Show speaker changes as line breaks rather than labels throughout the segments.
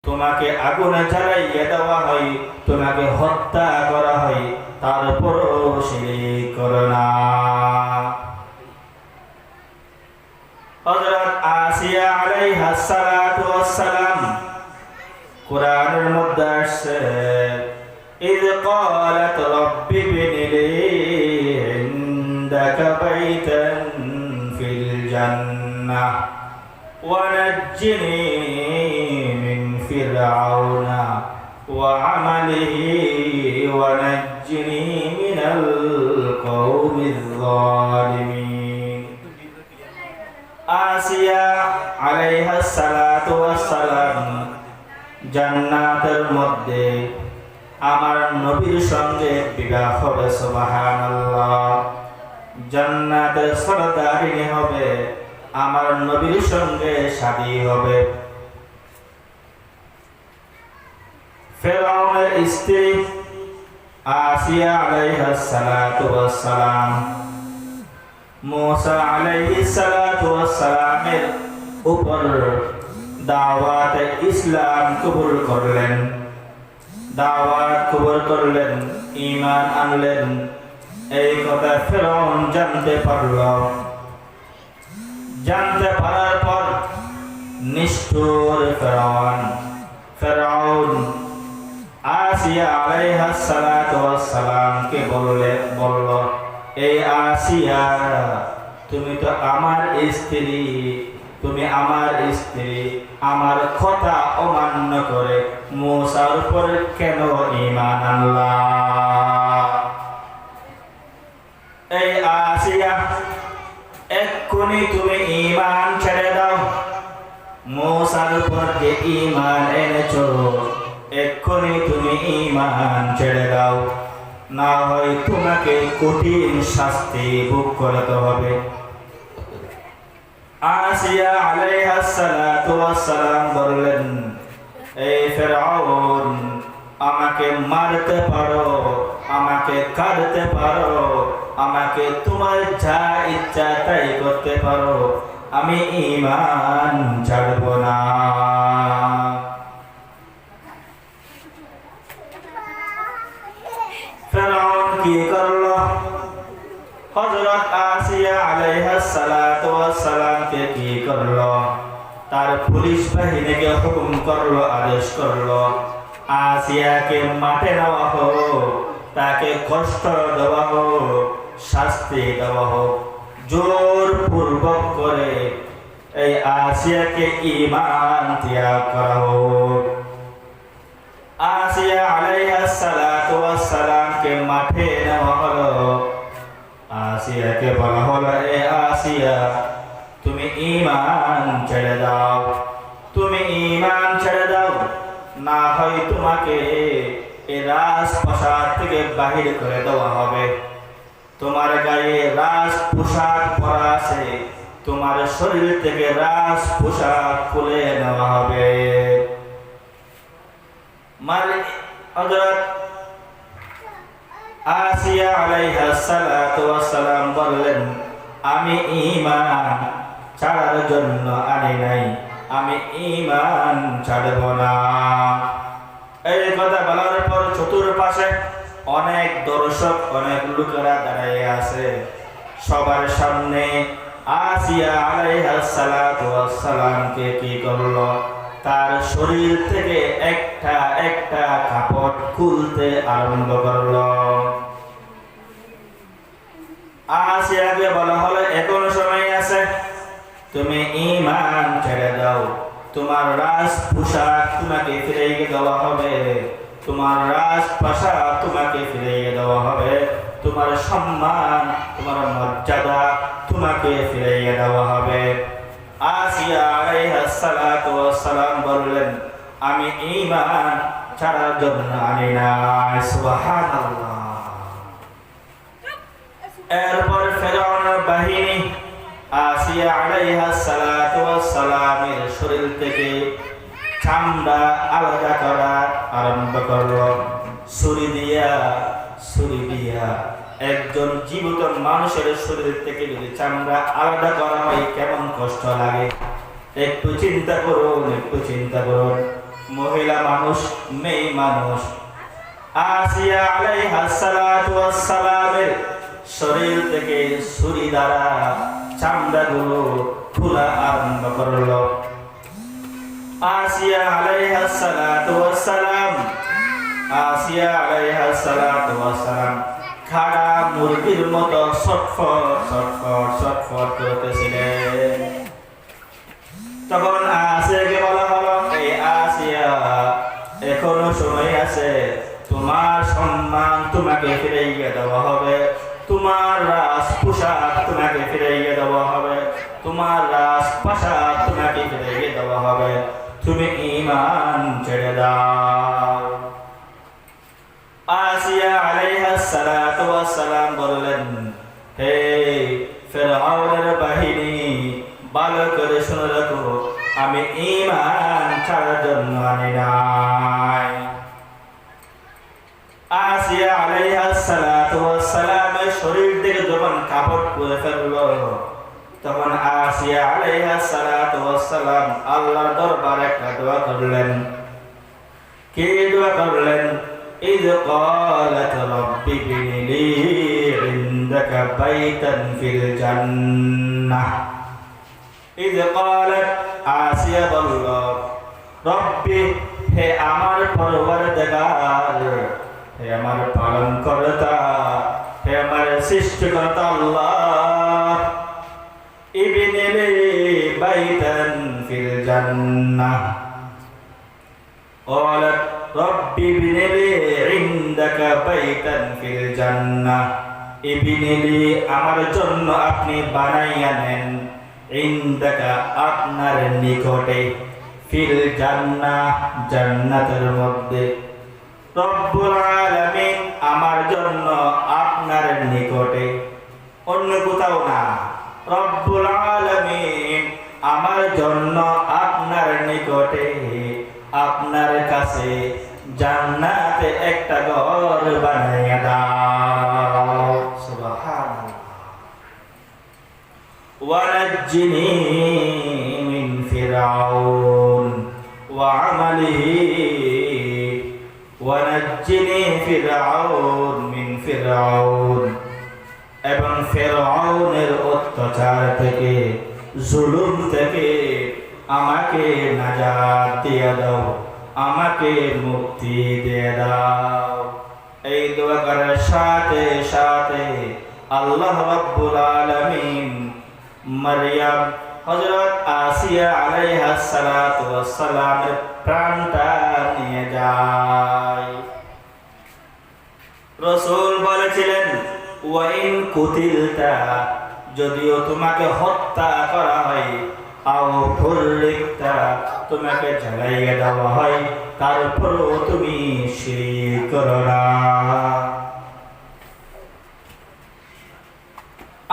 তোমাকে আগুনে জ্বালাইয়া দেওয়া হয়, তোমাকে হত্যা করা হয়, তারপরও শিরক করো না। হযরত আসিয়া আলাইহিস সালাতু ওয়াস সালাম কুরআনের মধ্যে আসছে, ইয ক্বালাত রাব্বি ইবনি লি ইনদাকা বাইতান ফিল জান্নাহ ওয়া নাজ্জিনি মিন ফিরআউনা ওয়া আমালিহি ওয়া নাজ্জিনি মিনাল কওমিজ যালিমিন। আসিয়া আলাইহিস সালাতু ওয়াস সালাম জান্নাতের মধ্যে আমার নবীর সঙ্গে বিবাহ হবে। সুবহানাল্লাহ। জান্নাতের সরদারিনী হবে, আমার নবীর সঙ্গে শাদী হবে। ফিরআউনের স্ত্রী আসিয়া আলাইহিস সালাতু ওয়াস সালাম মুসা আলাইহিস সালাতু ওয়াস সালামের উপর দাওয়াতে ইসলাম কবুল করলেন, দাওয়াত কবুল করলেন, ঈমান আনলেন। এই কথা ফিরআউন জানতে পারল। জানতে পারার পর নিষ্ঠুর ফিরআউন আসিয়া আলাইহিস সালাতু ওয়াস সালামকে বলল, এই আসিয়া, তুমি তো আমার স্ত্রী, তুমি আমার স্ত্রী, আমার কথা অমান্য করে মুসার উপর কেন ঈমান আনলা? এই আসিয়া, এক্ষুনি তুমি ঈমান ছেড়ে দাও। মুসার উপর যে ঈমান এনেছো, এক্ষুনি তুমি ঈমান ছেড়ে দাও, না হয় তোমাকে কঠিন শাস্তি ভোগ করতে হবে। আসিয়া আলাইহিস সালাতু ওয়াস সালাম বললেন, এই ফিরআউন, আমাকে মারতে পারো, আমাকে কাটতে পারো, আমাকে তোমার যা ইচ্ছা তাই করতে পারো, আমি ঈমান ছাড়ব না। ফিরআউন কি করলো? হযরত আসিয়া আলাইহিস সালাতু ওয়াস সালামকে কি করলো? তার পুলিশ বাহিনীকে হুকুম করলো, আদেশ করলো, আসিয়াকে মাঠে নেওয়া হোক, তাকে কষ্ট দেওয়া হোক, শাস্তি দেওয়া হোক, জোরপূর্বক করে এই আসিয়াকে ঈমান ত্যাগ করা হোক। আসিয়া আলাইহিস সালাতু ওয়াস সালামকে মাঠে নেওয়া হলো। আসিয়াকে বলা হলো, এ আসিয়া, তুমি ঈমান ছেড়ে দাও, তুমি ঈমান ছেড়ে দাও, না হয় তোমাকে এই রাজপ্রাসাদ থেকে বাহির করে দেওয়া হবে। তোমার গায়ে রাজ পোশাক পরা আছে, তোমার শরীর থেকে রাজ পোশাক খুলে নেওয়া হবে। হযরত আসিয়া আলাইহিস সালাতু ওয়াস সালাম বললেন, আমি ঈমান ছাড়ার জন্য আনি নাই, আমি ঈমান ছাড়ব না। এই কথা বলার পর চতুর্পাশে অনেক দর্শক, অনেক লোকেরা দাঁড়িয়ে আছে। সবার সামনে আসিয়া আলাইহিস সালাতু ওয়াস সালামকে কি করলো? তার শরীর থেকে একটা একটা কাপড় খুলতে আরম্ভ করলো। আসিয়াকে বলা হলো, এখনো সময় আছে, তুমি ঈমান ছেড়ে দাও, তোমার রাজ পোশাক তোমাকে ফিরিয়ে দেওয়া হবে, তোমার রাজপ্রাসাদ তোমাকে ফিরিয়ে দেওয়া হবে, তোমার সম্মান, তোমার মর্যাদা তোমাকে ফিরিয়ে দেওয়া হবে। আসিয়া আলাইহিস সালাতু ওয়াস সালাম বললেন, আমি ঈমান ছাড়ার জন্য আনি না। সুবহানাল্লাহ। এরপর ফিরআউনের বাহিনী আসিয়া আলাইহিস সালাতু ওয়াস সালামের শরীর থেকে চামড়া আলাদা করা আরম্ভ করলো। ছুরি দিয়া একজন জীবিত মানুষের শরীর থেকে যদি চামড়া আলাদা করা হয় কেমন কষ্ট লাগে, একটু চিন্তা করুন, একটু চিন্তা করুন। মহিলা মানুষ, মেয়ে মানুষ। আসিয়া আলাইহিস সালাতু ওয়াস সালামের শরীর থেকে ছুরি দ্বারা চামড়াগুলো খোলা আরম্ভ করলো। আসিয়া আলাইহিস সালাতু ওয়াস সালাম, আসিয়া আলাইহিস সালাতু ওয়াস সালাম খাড়া মুরগির মতো ছটফট ছটফট ছটফট করতেছিলেন। তখন আসিয়াকে বলা হলো, এই আসিয়া, এখনো সময় আছে, তোমার সম্মান তোমাকে ফিরাইয়া দেওয়া হবে, তোমার রাজ পোশাক তোমাকে ফিরাইয়া দেওয়া হবে, তোমার রাজ পোশাক তোমাকে ফিরাইয়া দেওয়া হবে, তুমি ঈমান ছেড়ে দাও। আসিয়া আলাইহিস সালাতু ওয়াস সালাম বললেন, হে ফিরআউনের বাহিনী, ভালো করে শুনে রাখো, আমি ঈমান ছাড়ার জন্য আনি নাই। আসিয়া আলাইহিস সালাতু ওয়াস সালামের শরীর থেকে যখন কাপড় খুলে ফেললো, তখন আসিয়া আলাইহিস সালাতু ওয়াস সালাম আল্লাহর দরবারে একটা দোয়া করলেন। কি দোয়া করলেন? إذ قالت رب ابن لي عندك بيتا في الجنة। إذ قالت আসিয়া বলল, রব্বি, হে আমার পরওয়ারদিগার, হে আমার পালনকর্তা, হে আমার সৃষ্টিকর্তা আল্লাহ, ইবনি লি বাইতান ফিল জান্নাহ। قالت رب ابن لي عندك بيتا في الجنة। ابن لي আমার জন্য আপনি বানাইয়া নেন, ইনদাকা আপনার নিকটে, ফিল জান্নাহ জান্নাতের মধ্যে, রব্বুল আলামিন আমার জন্য আপনার নিকটে, অন্য কোথাও না। রব্বুল আলামিন আমার জন্য আপনার নিকটে, আপনার কাছে জান্নাতে একটা ঘর বানাইয়া দাও। সুবহানাল্লাহ। ওয়ানাজ্জিনি মিন ফিরআউন ওয়া আমালিহি, ওয়ানাজ্জিনি ফিরআউন মিন ফিরআউন, এবং ফিরআউনের অত্যাচার থেকে, জুলুম থেকে আমাকে নাজাত দিয়ে দাও, আমাকে মুক্তি দিয়ে দাও। এই দোয়া করার সাথে সাথে আল্লাহ রাব্বুল আলামিন মারইয়াম হযরত আসিয়া আলাইহিস সালাতু ওয়াস সালামের প্রাণটা নিয়ে যায়। রাসূল বলেছিলেন, ওয়া ইন কুতিলতা, যদিও তোমাকে হত্যা করা হয়, আও হুররিকতা, তোমাকে জ্বালাইয়া দেওয়া হয়, তারপরও তুমি শিরক করো না।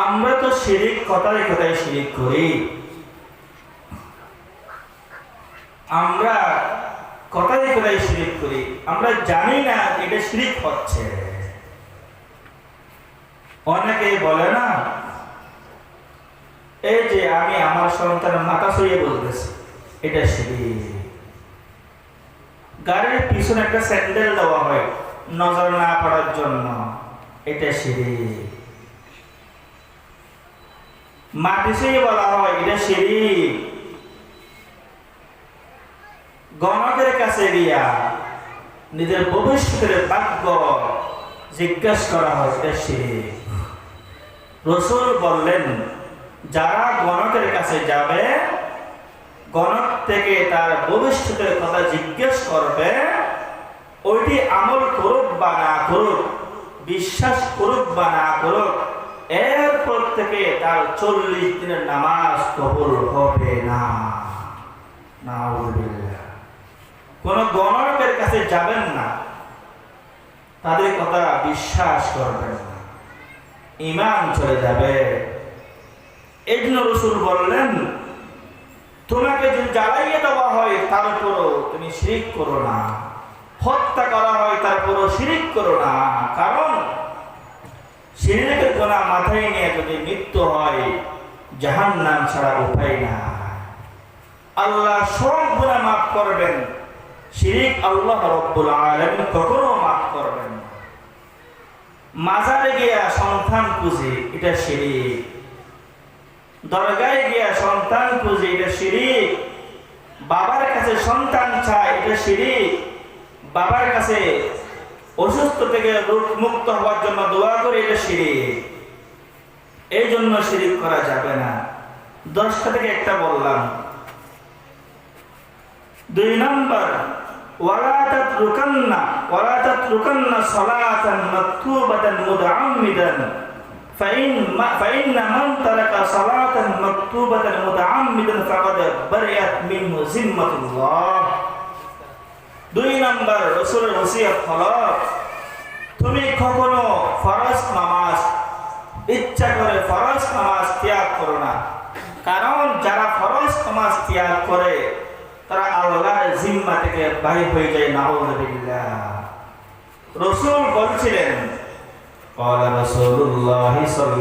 আমরা তো শিরিক কথায় কথায় শিরিক করি, আমরা কথায় কথায় শিরিক করি, আমরা জানি না এটা শিরিক হচ্ছে। অনেকে বলে না, এই যে আমি আমার সন্তানের মাথা ছুঁয়ে বলতেছি, এটা শিরিক। গাড়ির পিছনে একটা স্যান্ডেল দেওয়া হয় নজর না পড়ার জন্য, এটা শিরিক। মাটি ছুঁয়ে বলা হয়, এটা শিরিক। গণকের কাছে গিয়া নিজের ভবিষ্যতের ভাগ্য জিজ্ঞাসা করা হয়, এটা শিরিক। রাসূল বললেন, যারা গণকের কাছে যাবে, গণক থেকে তার ভবিষ্যতের কথা জিজ্ঞেস করবে, ওইটি আমল করুক বা না করুক, বিশ্বাস করুক বা না করুক, এরপর থেকে তার 40 দিনের নামাজ কবুল হবে না। নাউযুবিল্লাহ। কোন গণকের কাছে যাবেন না, তাদের কথা বিশ্বাস করবেন না, ঈমান চলে যাবে। এই জন্য রাসূল বললেন, তোমাকে যদি জ্বালাইয়ে দেওয়া হয় তারপরও তুমি শিরিক করো না, হত্যা করা হয় তারপরও শিরিক করো না। কারণ শিরিকের গুনাহ মাথায় নিয়ে যদি মৃত্যু হয়, জাহান্নাম ছাড়া উপায় না। আল্লাহ সব গুনাহ মাফ করবেন, শিরিক আল্লাহ রাব্বুল আলামিন কখনো মাফ করবেন না। মাজারে গিয়া সন্তান খুঁজে, এটা শিরিক। দরগায় গিয়া সন্তান খুঁজে, এটা শিরিক। বাবার কাছে সন্তান চায়, এটা শিরিক। বাবার কাছে অসুস্থ থেকে রোগ মুক্ত হওয়ার জন্য দোয়া করে, এটা শিরিক। এই জন্য শিরিক করা যাবে না। 10টা থেকে একটা বললাম। 2 নম্বর, ওয়ালা তাতরুকান্না সালাতান মাকতুবাতান মুতাআম্মিদান ফাইন্না মান তারাকা সালাতান মাকতুবাতান মুতাআম্মিদান ফাকাদ বারিয়াত মিনহু জিম্মাতুল্লাহ। 2 নম্বর রাসূলের ওসিয়ত হলো, তুমি কখনো ফরজ নামাজ ইচ্ছা করে ফরজ নামাজ ত্যাগ করো না। কারণ যারা ফরজ নামাজ ত্যাগ করে তারা আল্লাহর জিম্মা থেকে বাহির হয়ে যায়। নাউযুবিল্লাহ। রাসূল বলছিলেন, ক্বালা রাসূলুল্লাহ